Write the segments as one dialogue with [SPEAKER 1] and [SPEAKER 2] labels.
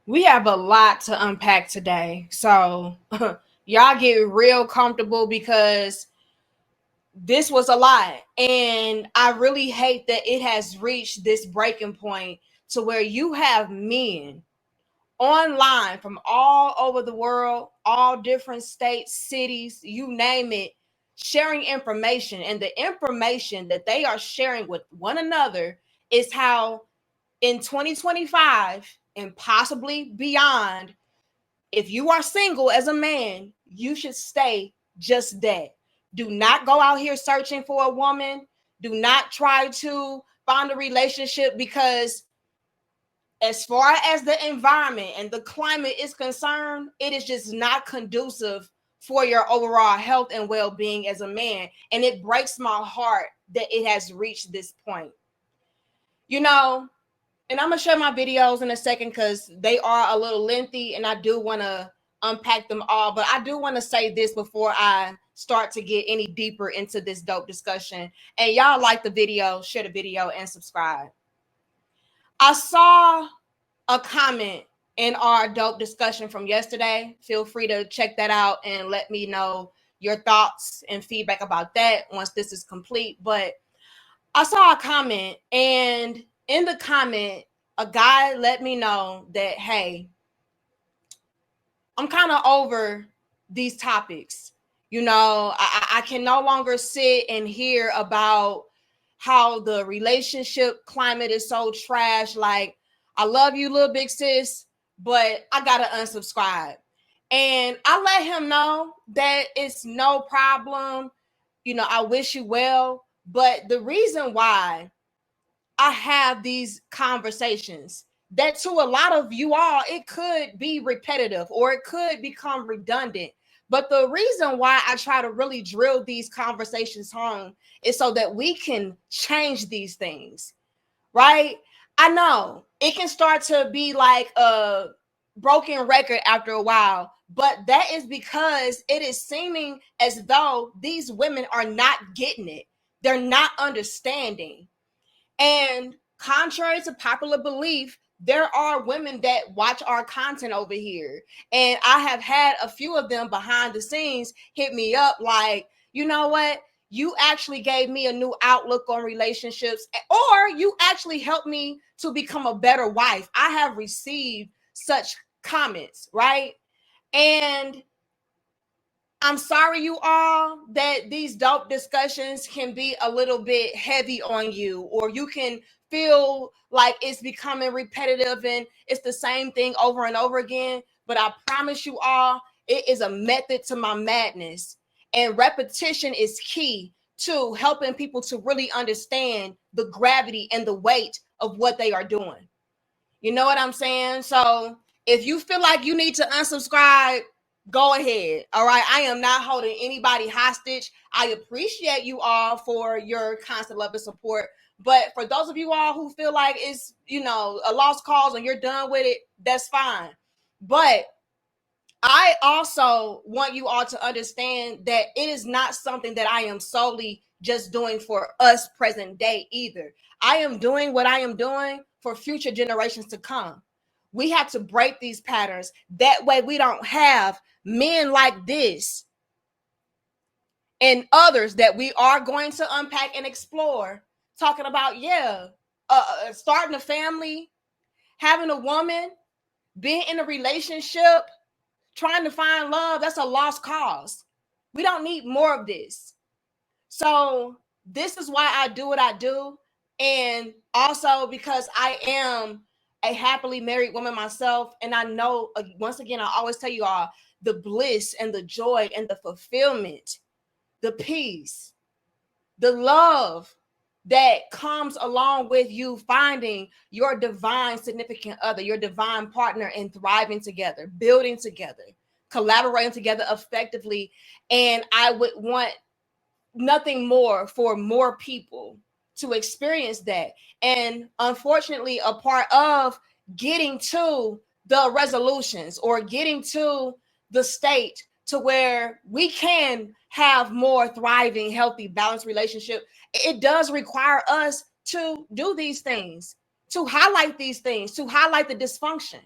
[SPEAKER 1] We have a lot to unpack today. So, y'all get real comfortable because this was a lot. And I really hate that it has reached this breaking point to where you have men online from all over the world, all different states, cities, you name it, sharing information. And the information that they are sharing with one another is how in 2025 and possibly beyond, if you are single as a man, you should stay just that. Do not go out here searching for a woman. Do not try to find a relationship because, as far as the environment and the climate is concerned, it is just not conducive for your overall health and well being as a man. And it breaks my heart that it has reached this point. You know, and I'm gonna share my videos in a second because they are a little lengthy and I do want to unpack them all. But I do want to say this before I start to get any deeper into this dope discussion. And y'all like the video, share the video, and subscribe. I saw a comment in our dope discussion from yesterday. Feel free to check that out and let me know your thoughts and feedback about that once this is complete. But I saw a comment, and in the comment, a guy let me know that, hey, I'm kind of over these topics. I can no longer sit and hear about how the relationship climate is so trash. Like, I love you, little big sis, but I got to unsubscribe. And I let him know that it's no problem. I wish you well. But the reason why I have these conversations that to a lot of you all, it could be repetitive or it could become redundant. But the reason why I try to really drill these conversations home is so that we can change these things, right? I know it can start to be like a broken record after a while, but that is because it is seeming as though these women are not getting it. They're not understanding. And contrary to popular belief, there are women that watch our content over here. And I have had a few of them behind the scenes hit me up like, you know what? You actually gave me a new outlook on relationships, or you actually helped me to become a better wife. I have received such comments, right? And I'm sorry, you all, that these dope discussions can be a little bit heavy on you, or you can feel like it's becoming repetitive and it's the same thing over and over again. But I promise you all, it is a method to my madness. And repetition is key to helping people to really understand the gravity and the weight of what they are doing. You know what I'm saying? So if you feel like you need to unsubscribe, go ahead. All right. I am not holding anybody hostage. I appreciate you all for your constant love and support. But for those of you all who feel like it's, a lost cause and you're done with it, that's fine. But I also want you all to understand that it is not something that I am solely just doing for us present day either. I am doing what I am doing for future generations to come. We have to break these patterns. That way we don't have men like this and others that we are going to unpack and explore talking about, starting a family, having a woman, being in a relationship, trying to find love. That's a lost cause. We don't need more of this. So this is why I do what I do. And also because I am a happily married woman myself. And I know, once again, I always tell you all the bliss and the joy and the fulfillment, the peace, the love that comes along with you finding your divine significant other, your divine partner, and thriving together, building together, collaborating together effectively. And I would want nothing more for more people to experience that. And unfortunately, a part of getting to the resolutions or getting to the state to where we can have more thriving, healthy, balanced relationship, it does require us to do these things, to highlight these things, to highlight the dysfunction.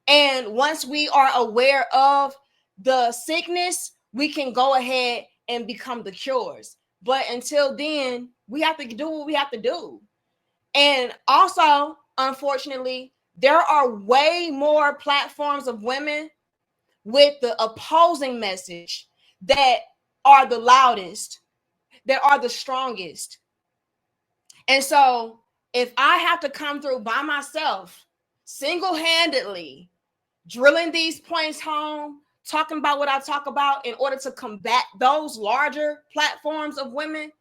[SPEAKER 1] And once we are aware of the sickness, we can go ahead and become the cures. But until then, we have to do what we have to do. And also, unfortunately, there are way more platforms of women with the opposing message that are the loudest, that are the strongest. And so if I have to come through by myself, single-handedly, drilling these points home, talking about what I talk about in order to combat those larger platforms of women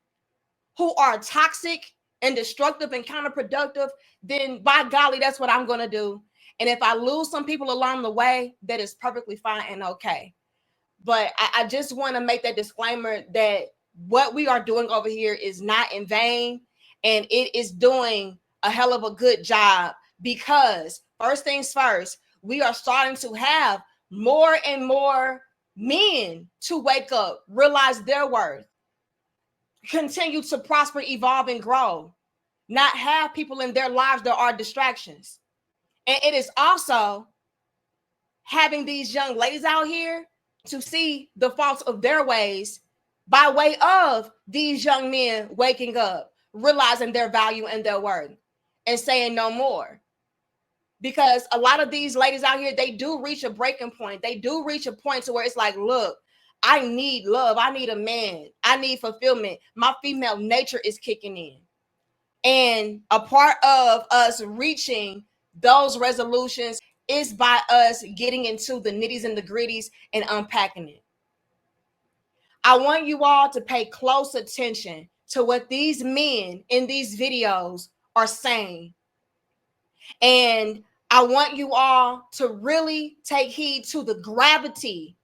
[SPEAKER 1] who are toxic and destructive and counterproductive, then by golly, that's what I'm going to do. And if I lose some people along the way, that is perfectly fine and okay. But I just want to make that disclaimer that what we are doing over here is not in vain, and it is doing a hell of a good job, because first things first, we are starting to have more and more men to wake up, realize their worth, continue to prosper, evolve, and grow, not have people in their lives that are distractions. And it is also having these young ladies out here to see the faults of their ways by way of these young men waking up, realizing their value and their worth, and saying no more. Because a lot of these ladies out here, they do reach a breaking point. They do reach a point to where it's like, look, I need love. I need a man. I need fulfillment. My female nature is kicking in. And a part of us reaching those resolutions is by us getting into the nitties and the gritties and unpacking it. I want you all to pay close attention to what these men in these videos are saying. And I want you all to really take heed to the gravity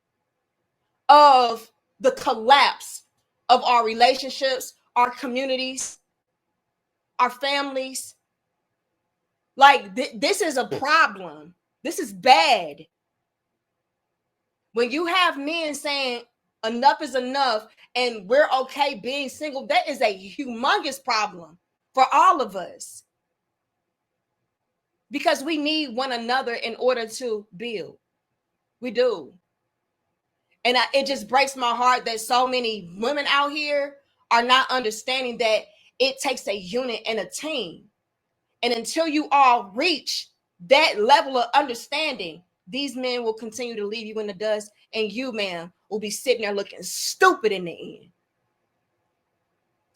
[SPEAKER 1] of the collapse of our relationships, our communities, our families. Like this is a problem. This is bad. When you have men saying enough is enough and we're okay being single, that is a humongous problem for all of us. Because we need one another in order to build. We do. And it just breaks my heart that so many women out here are not understanding that it takes a unit and a team. And until you all reach that level of understanding, these men will continue to leave you in the dust, and you, ma'am, will be sitting there looking stupid in the end.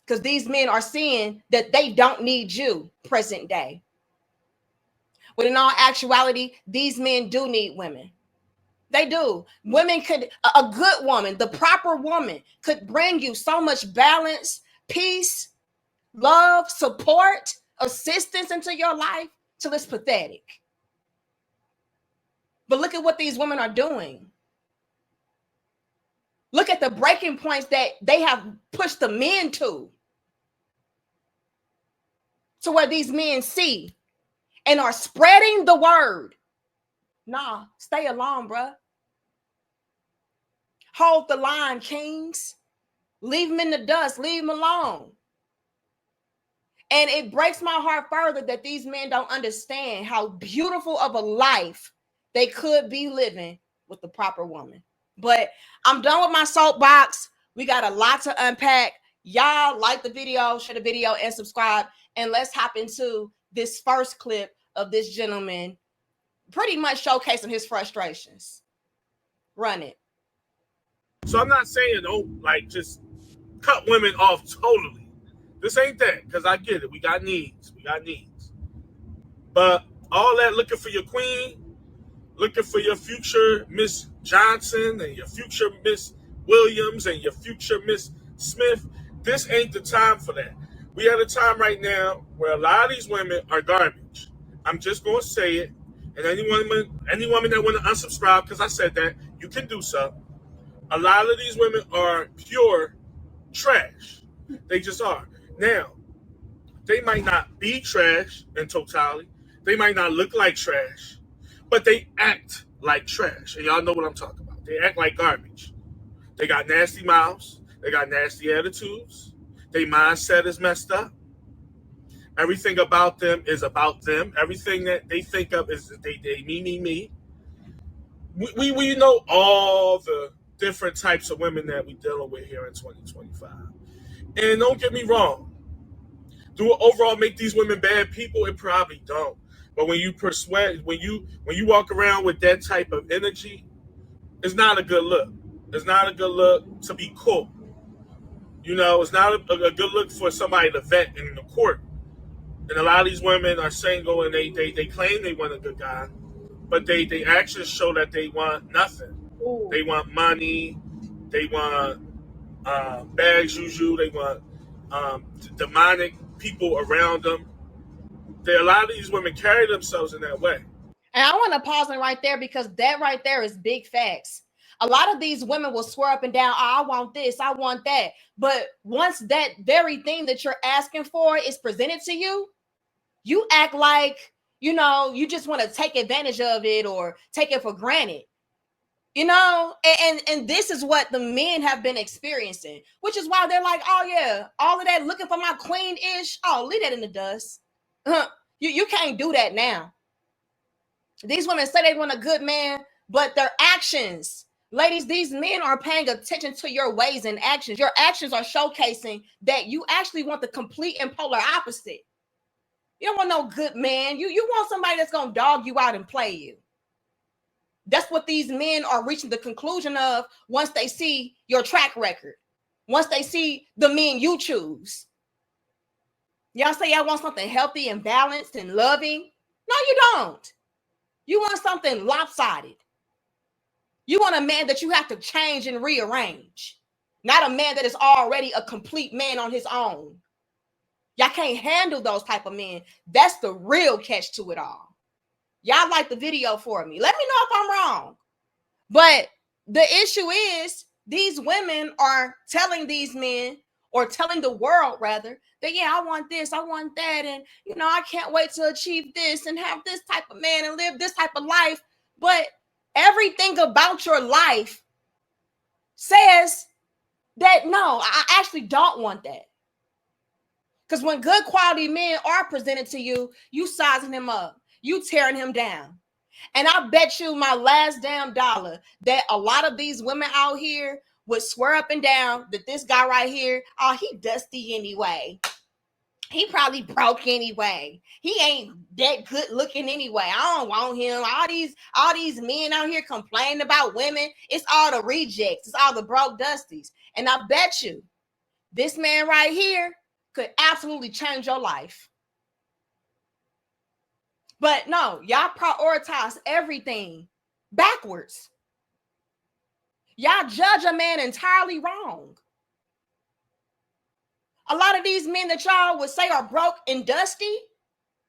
[SPEAKER 1] Because these men are seeing that they don't need you present day. But in all actuality, these men do need women. They do. Women could, a good woman, the proper woman, could bring you so much balance, peace, love, support, assistance into your life till it's pathetic. But look at what these women are doing. Look at the breaking points that they have pushed the men to where these men see and are spreading the word. Nah, stay alone, bruh. Hold the line, kings. Leave them in the dust. Leave them alone. And it breaks my heart further that these men don't understand how beautiful of a life they could be living with the proper woman. But I'm done with my soapbox. We got a lot to unpack. Y'all like the video, share the video, and subscribe. And let's hop into this first clip of this gentleman pretty much showcasing his frustrations. Run it.
[SPEAKER 2] So I'm not saying don't just cut women off totally. This ain't that, because I get it. We got needs. But all that looking for your queen, looking for your future Miss Johnson and your future Miss Williams and your future Miss Smith, this ain't the time for that. We at a time right now where a lot of these women are garbage. I'm just going to say it. And any woman that want to unsubscribe, because I said that, you can do so. A lot of these women are pure trash. They just are. Now, they might not be trash in totality. They might not look like trash, but they act like trash. And y'all know what I'm talking about. They act like garbage. They got nasty mouths. They got nasty attitudes. Their mindset is messed up. Everything about them is about them. Everything that they think of is they me. we know all the different types of women that we dealing with here in 2025. And don't get me wrong, do it overall make these women bad people? It probably don't. But when you persuade, when you walk around with that type of energy, it's not a good look. It's not a good look to be cool. You know, it's not a good look for somebody to vet in the court. And a lot of these women are single and they claim they want a good guy, but they actions show that they want nothing.
[SPEAKER 1] Ooh.
[SPEAKER 2] They want money. They want bad juju. They want demonic people around them. A lot of these women carry themselves in that way.
[SPEAKER 1] And I want to pause it right there because that right there is big facts. A lot of these women will swear up and down, oh, I want this, I want that. But once that very thing that you're asking for is presented to you, you act like, you know, you just want to take advantage of it or take it for granted. You know, and this is what the men have been experiencing, which is why they're like, oh yeah, all of that looking for my queen-ish, oh, leave that in the dust. You can't do that now. These women say they want a good man, but their actions, ladies, these men are paying attention to your ways and actions. Your actions are showcasing that you actually want the complete and polar opposite. You don't want no good man. You want somebody that's going to dog you out and play you. That's what these men are reaching the conclusion of once they see your track record, once they see the men you choose. Y'all say y'all want something healthy and balanced and loving. No, you don't. You want something lopsided. You want a man that you have to change and rearrange, not a man that is already a complete man on his own. Y'all can't handle those type of men. That's the real catch to it all. Y'all like the video for me. Let me know if I'm wrong. But the issue is these women are telling these men, or telling the world rather, that yeah, I want this, I want that, and you know, I can't wait to achieve this and have this type of man and live this type of life. But everything about your life says that no, I actually don't want that. Because when good quality men are presented to you, you sizing him up, you tearing him down. And I bet you my last damn dollar that a lot of these women out here would swear up and down that this guy right here, oh, he dusty anyway. He probably broke anyway. He ain't that good looking anyway. I don't want him. All these men out here complaining about women. It's all the rejects. It's all the broke dusties. And I bet you this man right here could absolutely change your life. But no, y'all prioritize everything backwards. Y'all judge a man entirely wrong. A lot of these men that y'all would say are broke and dusty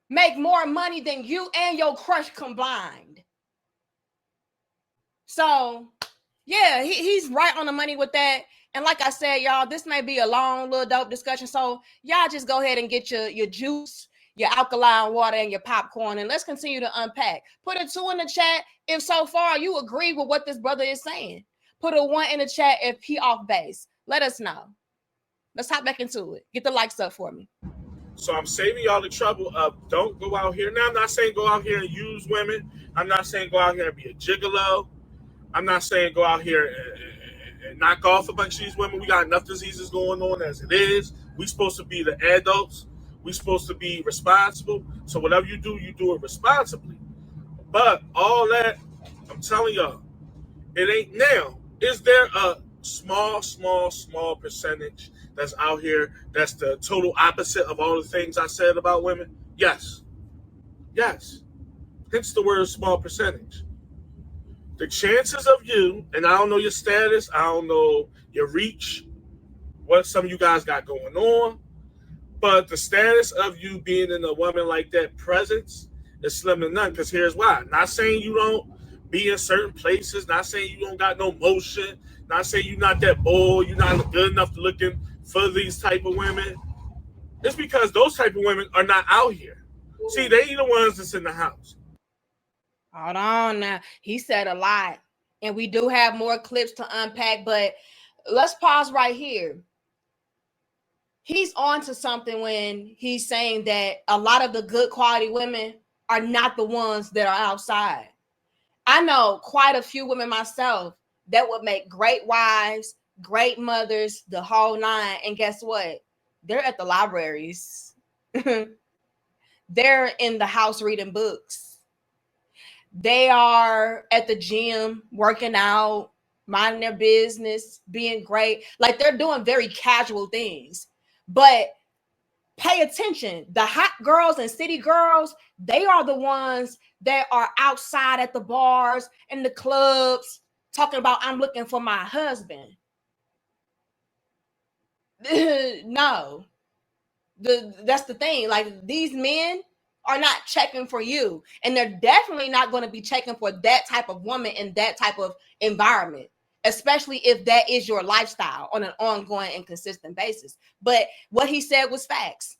[SPEAKER 1] make more money than you and your crush combined. So, yeah, he's right on the money with that. And like I said, y'all, this may be a long little dope discussion. So y'all just go ahead and get your juice, your alkaline water, and your popcorn, and let's continue to unpack. Put a 2 in the chat if so far you agree with what this brother is saying. Put a 1 in the chat if he off base. Let us know. Let's hop back into it. Get the likes up for me.
[SPEAKER 2] So I'm saving y'all the trouble of don't go out here. Now, I'm not saying go out here and use women. I'm not saying go out here and be a gigolo. I'm not saying go out here and knock off a bunch of these women. We got enough diseases going on as it is. We supposed to be the adults. We supposed to be responsible. So whatever you do it responsibly. But all that, I'm telling y'all, it ain't now. Is there a small percentage that's out here that's the total opposite of all the things I said about women? Yes. Hence the word small percentage. The chances of you, and I don't know your status, I don't know your reach, what some of you guys got going on, but the status of you being in a woman like that presence is slim to none. Because here's why. Not saying you don't be in certain places, not saying you don't got no motion, not saying you're not that bold, you're not good enough to looking for these type of women. It's because those type of women are not out here. See, they ain't the ones that's in the house.
[SPEAKER 1] Hold on now. He said a lot. And we do have more clips to unpack, but let's pause right here. He's on to something when he's saying that a lot of the good quality women are not the ones that are outside. I know quite a few women myself that would make great wives, great mothers, the whole nine. And guess what? They're at the libraries. They're in the house reading books. They are at the gym working out, minding their business, being great. Like they're doing very casual things. But pay attention. The hot girls and city girls, they are the ones that are outside at the bars and the clubs talking about, I'm looking for my husband. No. That's the thing. Like these men are not checking for you, and they're definitely not going to be checking for that type of woman in that type of environment, especially if that is your lifestyle on an ongoing and consistent basis. But what he said was facts.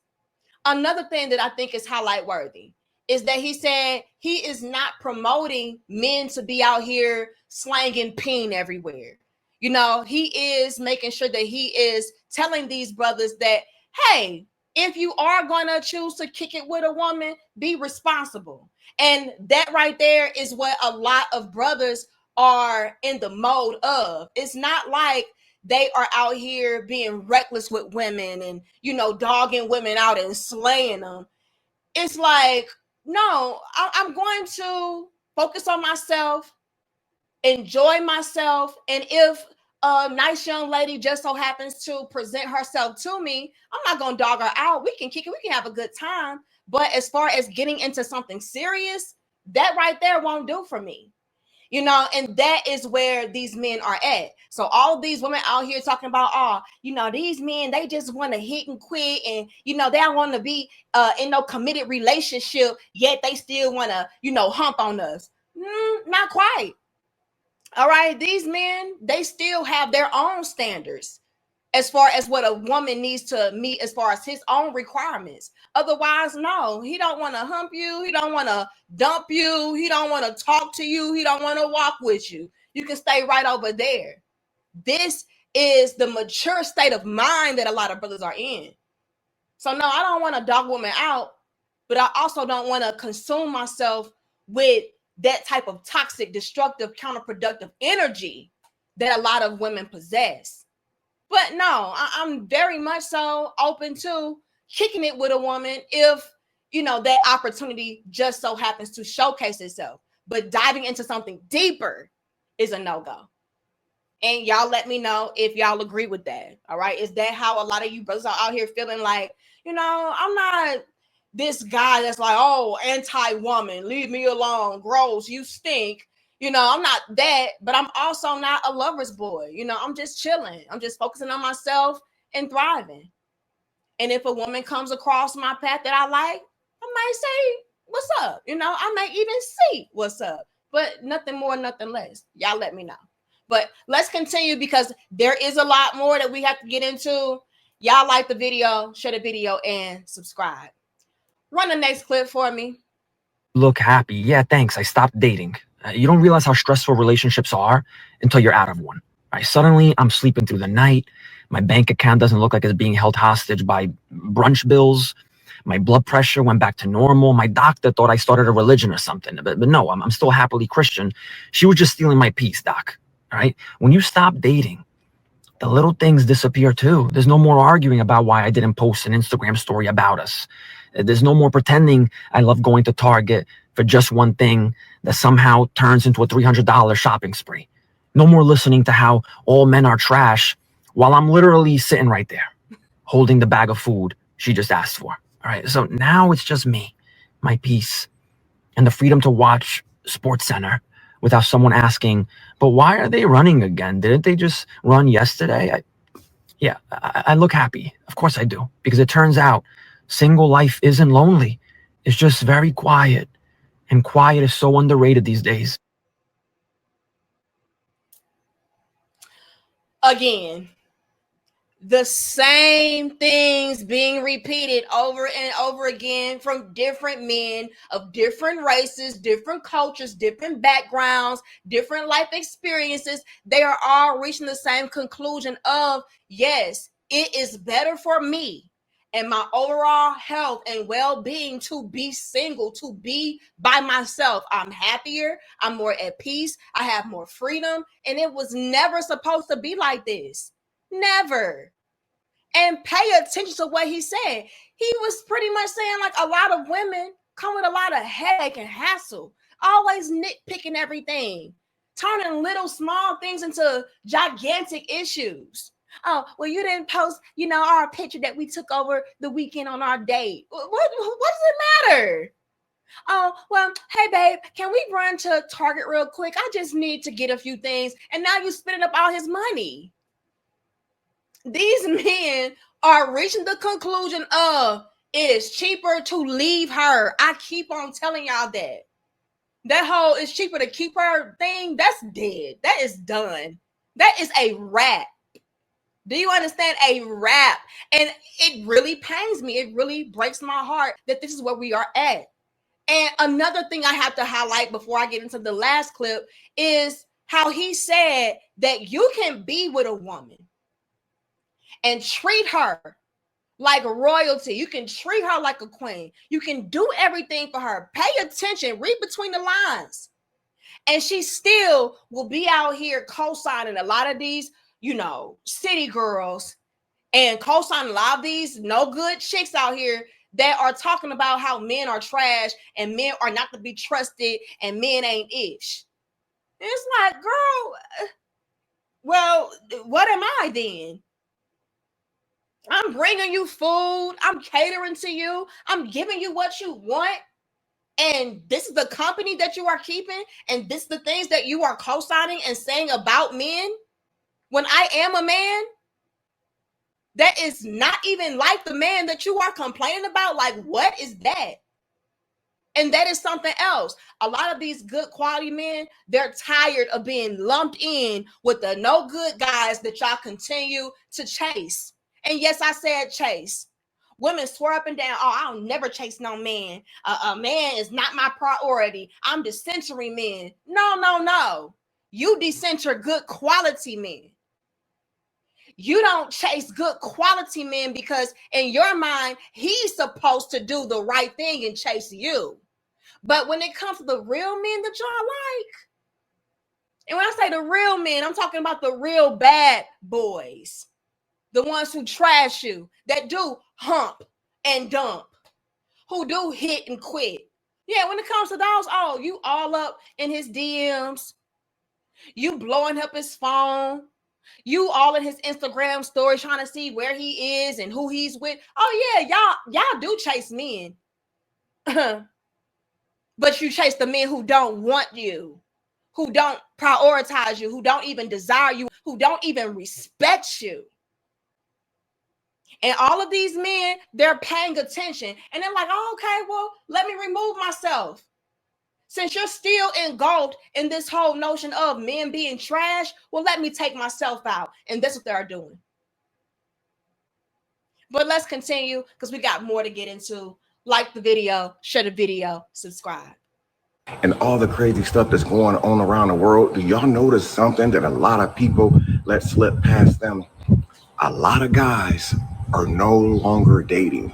[SPEAKER 1] Another thing that I think is highlight worthy is that he said he is not promoting men to be out here slanging peen everywhere. You know, he is making sure that he is telling these brothers that, hey, if you are going to choose to kick it with a woman, be responsible. And that right there is what a lot of brothers are in the mode of. It's not like they are out here being reckless with women and, you know, dogging women out and slaying them. It's like, no, I'm going to focus on myself, enjoy myself. And if a nice young lady just so happens to present herself to me, I'm not going to dog her out. We can kick it. We can have a good time. But as far as getting into something serious, that right there won't do for me. You know, and that is where these men are at. So all of these women out here talking about, oh, you know, these men, they just want to hit and quit. And, you know, they don't want to be in no committed relationship, yet they still want to, you know, hump on us. Not quite. All right. These men, they still have their own standards as far as what a woman needs to meet as far as his own requirements. Otherwise, no, he don't want to hump you. He don't want to dump you. He don't want to talk to you. He don't want to walk with you. You can stay right over there. This is the mature state of mind that a lot of brothers are in. So no, I don't want to dog women out, but I also don't want to consume myself with that type of toxic, destructive, counterproductive energy that a lot of women possess. But no, I'm very much so open to kicking it with a woman if, you know, that opportunity just so happens to showcase itself. But diving into something deeper is a no-go. And y'all let me know if y'all agree with that. All right. Is that how a lot of you brothers are out here feeling like, you know, I'm not this guy that's like, oh, anti-woman, leave me alone, gross, you stink. You know, I'm not that, but I'm also not a lover's boy. You know, I'm just chilling. I'm just focusing on myself and thriving. And if a woman comes across my path that I like, I might say, what's up? You know, I may even see what's up, but nothing more, nothing less. Y'all let me know. But let's continue because there is a lot more that we have to get into. Y'all like the video, share the video, and subscribe. Run the next clip for me.
[SPEAKER 3] Look happy. Yeah, thanks. I stopped dating. You don't realize how stressful relationships are until you're out of one. Right? Suddenly, I'm sleeping through the night. My bank account doesn't look like it's being held hostage by brunch bills. My blood pressure went back to normal. My doctor thought I started a religion or something. But no, I'm still happily Christian. She was just stealing my peace, doc. All right? When you stop dating, the little things disappear too. There's no more arguing about why I didn't post an Instagram story about us. There's no more pretending I love going to Target for just one thing that somehow turns into a $300 shopping spree. No more listening to how all men are trash while I'm literally sitting right there, holding the bag of food she just asked for. All right. So now it's just me, my peace, and the freedom to watch SportsCenter without someone asking, but why are they running again? Didn't they just run yesterday? I look happy. Of course I do. Because it turns out single life isn't lonely. It's just very quiet. And quiet is so underrated these days.
[SPEAKER 1] Again, the same things being repeated over and over again from different men of different races, different cultures, different backgrounds, different life experiences. They are all reaching the same conclusion of, yes, it is better for me and my overall health and well-being to be single, to be by myself. I'm happier, I'm more at peace, I have more freedom, and it was never supposed to be like this. Never. And pay attention to what he said. He was pretty much saying like a lot of women come with a lot of headache and hassle, always nitpicking everything, turning little small things into gigantic issues. Oh, well, you didn't post, our picture that we took over the weekend on our date. What does it matter? Oh, well, hey, babe, can we run to Target real quick? I just need to get a few things. And now you're spending up all his money. These men are reaching the conclusion of it's cheaper to leave her. I keep on telling y'all that. That whole it's cheaper to keep her thing, that's dead. That is done. That is a wrap. Do you understand? A wrap. And it really pains me. It really breaks my heart that this is where we are at. And another thing I have to highlight before I get into the last clip is how he said that you can be with a woman and treat her like royalty. You can treat her like a queen. You can do everything for her. Pay attention. Read between the lines. And she still will be out here co-signing a lot of these, city girls and co-signing a lot of these no good chicks out here that are talking about how men are trash and men are not to be trusted and men ain't ish. It's like, girl, well, what am I then? I'm bringing you food. I'm catering to you. I'm giving you what you want. And this is the company that you are keeping. And this is the things that you are co-signing and saying about men. When I am a man that is not even like the man that you are complaining about, like, what is that? And that is something else. A lot of these good quality men, they're tired of being lumped in with the no good guys that y'all continue to chase. And yes, I said chase. Women swear up and down, oh, I'll never chase no man. A man is not my priority. I'm decentering men. No. You decenter good quality men. You don't chase good quality men because in your mind, he's supposed to do the right thing and chase you. But when it comes to the real men that y'all like, and when I say the real men, I'm talking about the real bad boys. The ones who trash you, that do hump and dump, who do hit and quit. Yeah, when it comes to those, oh, you all up in his DMs. You blowing up his phone. You all in his Instagram story trying to see where he is and who he's with. Oh, yeah, y'all do chase men. But you chase the men who don't want you, who don't prioritize you, who don't even desire you, who don't even respect you. And all of these men, they're paying attention. And they're like, oh, okay, well, let me remove myself. Since you're still engulfed in this whole notion of men being trash, well, let me take myself out. And that's what they're doing. But let's continue because we got more to get into. Like the video, share the video, subscribe.
[SPEAKER 4] And all the crazy stuff that's going on around the world, do y'all notice something that a lot of people let slip past them? A lot of guys are no longer dating.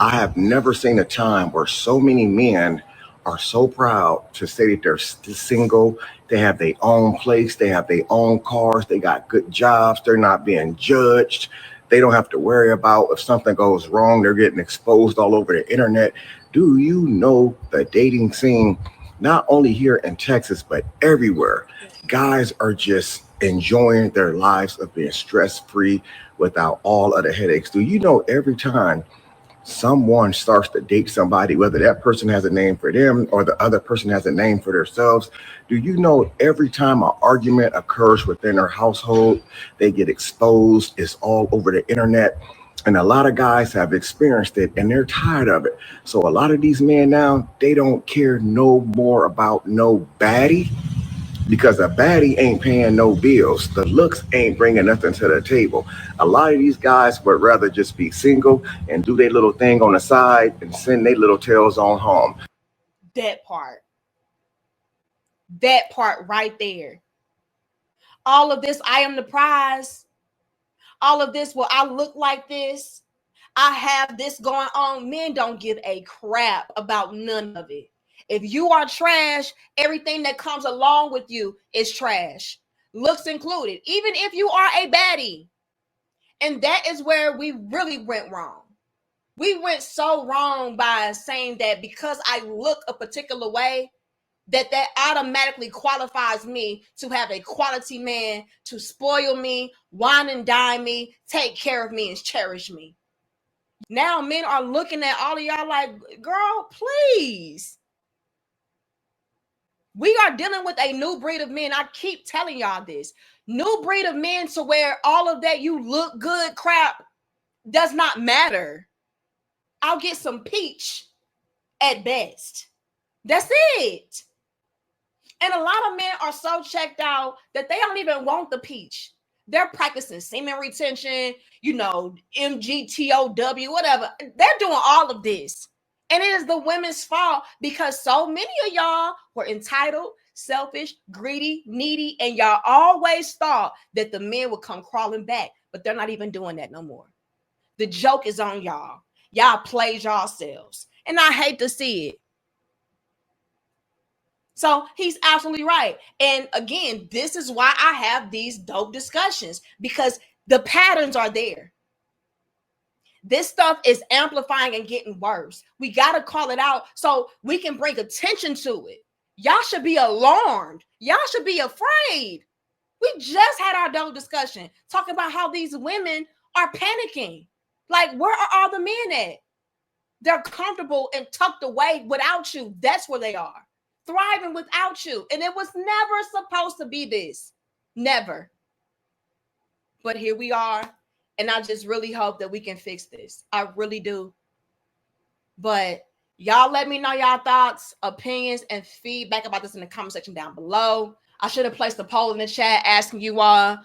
[SPEAKER 4] I have never seen a time where so many men are so proud to say that they're single. They have their own place. They have their own cars. They got good jobs. They're not being judged. They don't have to worry about if something goes wrong. They're getting exposed all over the internet. Do you know the dating scene, not only here in Texas, but everywhere? Guys are just enjoying their lives of being stress-free without all of the headaches. Do you know every time someone starts to date somebody, whether that person has a name for them or the other person has a name for themselves, do you know every time an argument occurs within their household, they get exposed? It's all over the internet. And a lot of guys have experienced it and they're tired of it. So a lot of these men now, they don't care no more about no baddie, because a baddie ain't paying no bills. The looks ain't bringing nothing to the table. A lot of these guys would rather just be single and do their little thing on the side and send their little tails on home.
[SPEAKER 1] That part right there. All of this, I am the prize. All of this, well, I look like this. I have this going on. Men don't give a crap about none of it. If you are trash, everything that comes along with you is trash, looks included, even if you are a baddie. And that is where we really went wrong. We went so wrong by saying that because I look a particular way, that automatically qualifies me to have a quality man to spoil me, wine and dine me, take care of me, and cherish me. Now men are looking at all of y'all like, girl, please. We are dealing with a new breed of men. I keep telling y'all this. New breed of men to where all of that you look good crap does not matter. I'll get some peach at best. That's it. And a lot of men are so checked out that they don't even want the peach. They're practicing semen retention, MGTOW, whatever. They're doing all of this. And it is the women's fault because so many of y'all were entitled, selfish, greedy, needy, and y'all always thought that the men would come crawling back, but they're not even doing that no more. The joke is on y'all. Y'all played yourselves. And I hate to see it. So he's absolutely right. And again, this is why I have these dope discussions, because the patterns are there. This stuff is amplifying and getting worse. We got to call it out so we can bring attention to it. Y'all should be alarmed. Y'all should be afraid. We just had our dope discussion talking about how these women are panicking. Like, where are all the men at? They're comfortable and tucked away without you. That's where they are. Thriving without you. And it was never supposed to be this. Never. But here we are. And I just really hope that we can fix this. I really do. But y'all let me know y'all thoughts, opinions, and feedback about this in the comment section down below. I should have placed a poll in the chat asking you all,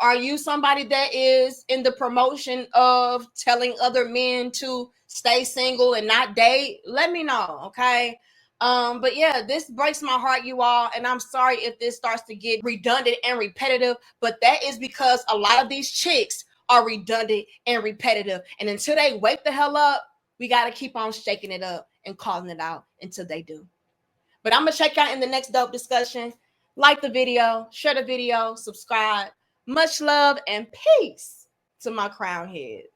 [SPEAKER 1] are you somebody that is in the promotion of telling other men to stay single and not date? Let me know, okay? But yeah, this breaks my heart, you all, and I'm sorry if this starts to get redundant and repetitive, but that is because a lot of these chicks are redundant and repetitive, and until they wake the hell up, we got to keep on shaking it up and calling it out until they do. But I'm gonna check out in the next dope discussion. Like the video, share the video, subscribe. Much love and peace to my crown heads.